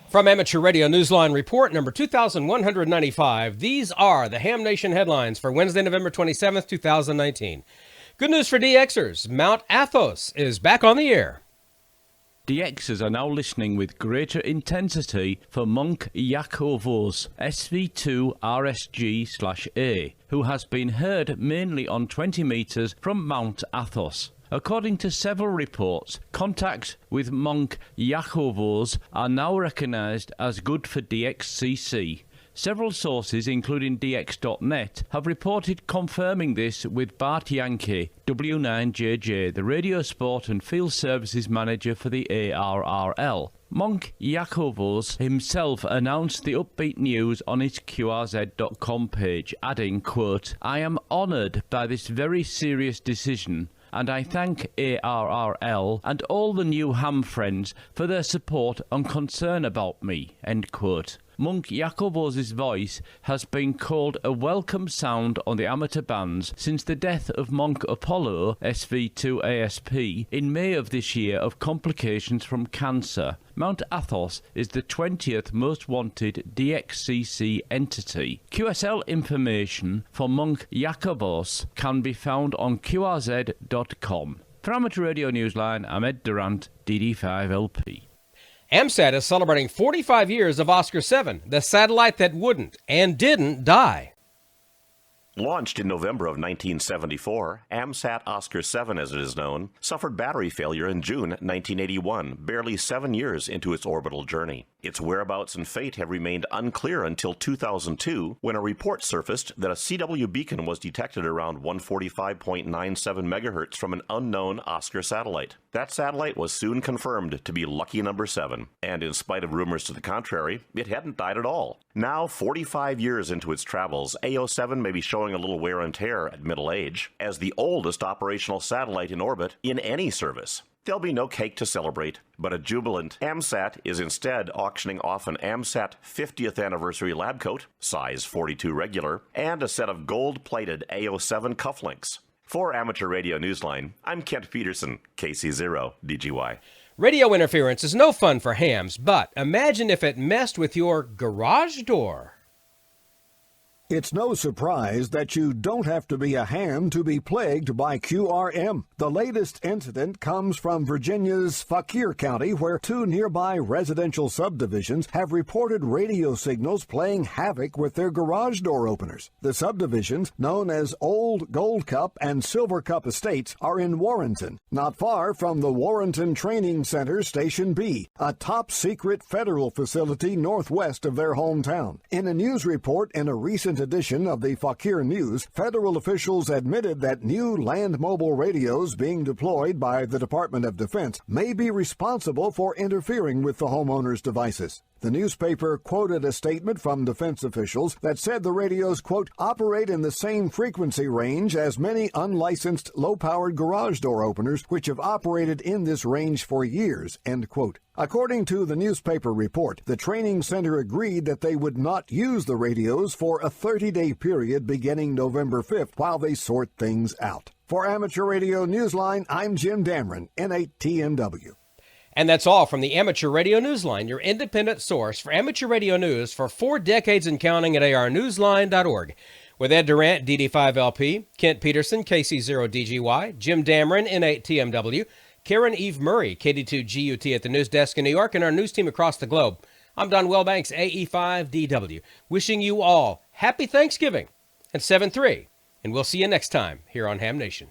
From Amateur Radio Newsline Report number 2195, these are the Ham Nation headlines for Wednesday, November 27th, 2019. Good news for DXers. Mount Athos is back on the air. DXers are now listening with greater intensity for monk Yakov's SV2 RSG/A, who has been heard mainly on 20 metres from Mount Athos. According to several reports, contacts with monk Yakov's are now recognised as good for DXCC. Several sources, including DX.net, have reported confirming this with Bart Yankee, W9JJ, the radio sport and field services manager for the ARRL. Monk Yakovos himself announced the upbeat news on his QRZ.com page, adding, quote, "I am honoured by this very serious decision, and I thank ARRL and all the new ham friends for their support and concern about me," end quote. Monk Yakovos' voice has been called a welcome sound on the amateur bands since the death of Monk Apollo, SV2ASP, in May of this year of complications from cancer. Mount Athos is the 20th most wanted DXCC entity. QSL information for Monk Yakovos can be found on QRZ.com. For Amateur Radio Newsline, I'm Ed Durant, DD5LP. AMSAT is celebrating 45 years of Oscar 7, the satellite that wouldn't and didn't die. Launched in November of 1974, AMSAT Oscar 7, as it is known, suffered battery failure in June 1981, barely 7 years into its orbital journey. Its whereabouts and fate have remained unclear until 2002, when a report surfaced that a CW beacon was detected around 145.97 megahertz from an unknown Oscar satellite. That satellite was soon confirmed to be lucky number 7, and in spite of rumors to the contrary, it hadn't died at all. Now, 45 years into its travels, AO7 may be showing a little wear and tear at middle age, as the oldest operational satellite in orbit in any service. There'll be no cake to celebrate, but a jubilant AMSAT is instead auctioning off an AMSAT 50th anniversary lab coat, size 42 regular, and a set of gold-plated AO7 cufflinks. For Amateur Radio Newsline, I'm Kent Peterson, KC0DGY. Radio interference is no fun for hams, but imagine if it messed with your garage door. It's no surprise that you don't have to be a ham to be plagued by QRM. The latest incident comes from Virginia's Fauquier County, where 2 nearby residential subdivisions have reported radio signals playing havoc with their garage door openers. The subdivisions, known as Old Gold Cup and Silver Cup Estates, are in Warrenton, not far from the Warrenton Training Center Station B, a top-secret federal facility northwest of their hometown. In a news report in a recent edition of the Fauquier News, federal officials admitted that new land mobile radios being deployed by the Department of Defense may be responsible for interfering with the homeowners' devices. The newspaper quoted a statement from defense officials that said the radios, quote, operate in the same frequency range as many unlicensed low-powered garage door openers which have operated in this range for years, end quote. According to the newspaper report, the training center agreed that they would not use the radios for a 30-day period beginning November 5th while they sort things out. For Amateur Radio Newsline, I'm Jim Dameron, N8TNW. And that's all from the Amateur Radio Newsline, your independent source for amateur radio news for 4 decades and counting at arnewsline.org. With Ed Durant, DD5LP, Kent Peterson, KC0DGY, Jim Dameron, N8TMW, Karen Eve Murray, KD2GUT at the news desk in New York, and our news team across the globe. I'm Don Wellbanks, AE5DW, wishing you all happy Thanksgiving and 7-3, and we'll see you next time here on Ham Nation.